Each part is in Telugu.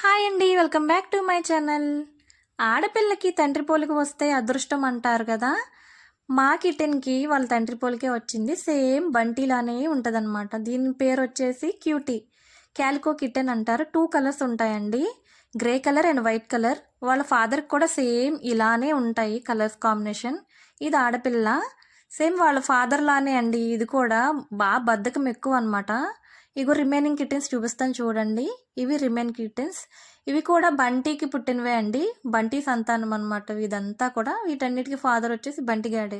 హాయ్ అండి, welcome back to my channel. ఆడపిల్లకి తండ్రి పోలిక వస్తే అదృష్టం అంటారు కదా. మా కిటెన్కి వాళ్ళ తండ్రి పోలికే వచ్చింది. సేమ్ బంటిలానే ఉంటుందన్నమాట. దీని పేరు వచ్చేసి క్యూటీ. క్యాలికో కిటెన్ అంటారు. 2 కలర్స్ ఉంటాయండి, grey colour and white colour. వాళ్ళ ఫాదర్కి కూడా సేమ్ ఇలానే ఉంటాయి కలర్స్ కాంబినేషన్. ఇది ఆడపిల్ల, సేమ్ వాళ్ళ ఫాదర్ లానే అండి. ఇది కూడా బాగా బద్ధకం ఎక్కువ అనమాట. ఇగో రిమైనింగ్ కిటెన్స్ చూపిస్తాను చూడండి. ఇవి రిమైన్ కిటెన్స్. ఇవి కూడా బంటికి పుట్టినవే అండి. బంటి సంతానం అనమాట ఇదంతా కూడా. వీటన్నిటికీ ఫాదర్ వచ్చేసి బంటిగాడే.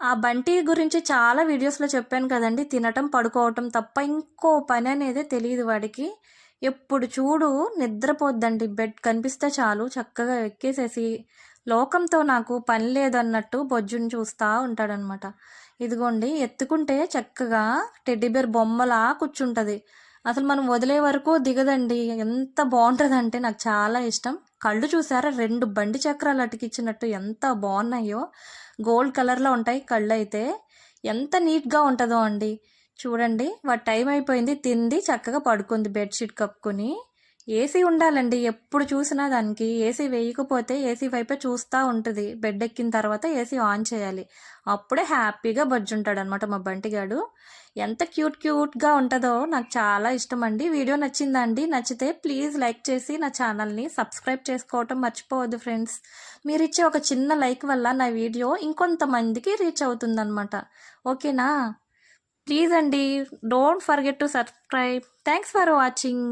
ఆ బంటి గురించి చాలా వీడియోస్లో చెప్పాను కదండి. తినటం పడుకోవటం తప్ప ఇంకో పని అనేది తెలియదు వాడికి. ఎప్పుడు చూడు నిద్రపోద్దండి. బెడ్ కనిపిస్తే చాలు చక్కగా ఎక్కేసేసి లోకంతో నాకు పని లేదన్నట్టు బొజ్జుని చూస్తూ ఉంటాడనమాట. ఇదిగోండి, ఎత్తుకుంటే చక్కగా టెడ్డీబేర్ బొమ్మలా కూర్చుంటుంది. అసలు మనం వదిలే వరకు దిగదండి. ఎంత బాగుంటుందంటే నాకు చాలా ఇష్టం. కళ్ళు చూసారా, 2 బండి చక్రాలు అతికిచ్చినట్టు ఎంత బాగున్నాయో. గోల్డ్ కలర్లో ఉంటాయి కళ్ళు అయితే. ఎంత నీట్గా ఉంటుందో అండి. చూడండి, వాటి టైం అయిపోయింది, తింది, చక్కగా పడుకుంది బెడ్షీట్ కప్పుకొని. ఏసీ ఉండాలండి ఎప్పుడు చూసినా. దానికి ఏసీ వేయకపోతే ఏసీ వైపే చూస్తూ ఉంటుంది. బెడ్ ఎక్కిన తర్వాత ఏసీ ఆన్ చేయాలి, అప్పుడే హ్యాపీగా బజ్జుంటాడు అనమాట మా బంటిగాడు. ఎంత క్యూట్గా ఉంటుందో నాకు చాలా ఇష్టం అండి. వీడియో నచ్చిందండి? నచ్చితే ప్లీజ్ లైక్ చేసి నా ఛానల్ని సబ్స్క్రైబ్ చేసుకోవటం మర్చిపోవద్దు ఫ్రెండ్స్. మీరు ఇచ్చే ఒక చిన్న లైక్ వల్ల నా వీడియో ఇంకొంతమందికి రీచ్ అవుతుందన్నమాట. ఓకేనా? ప్లీజ్ అండి, don't forget to subscribe. Thanks for watching.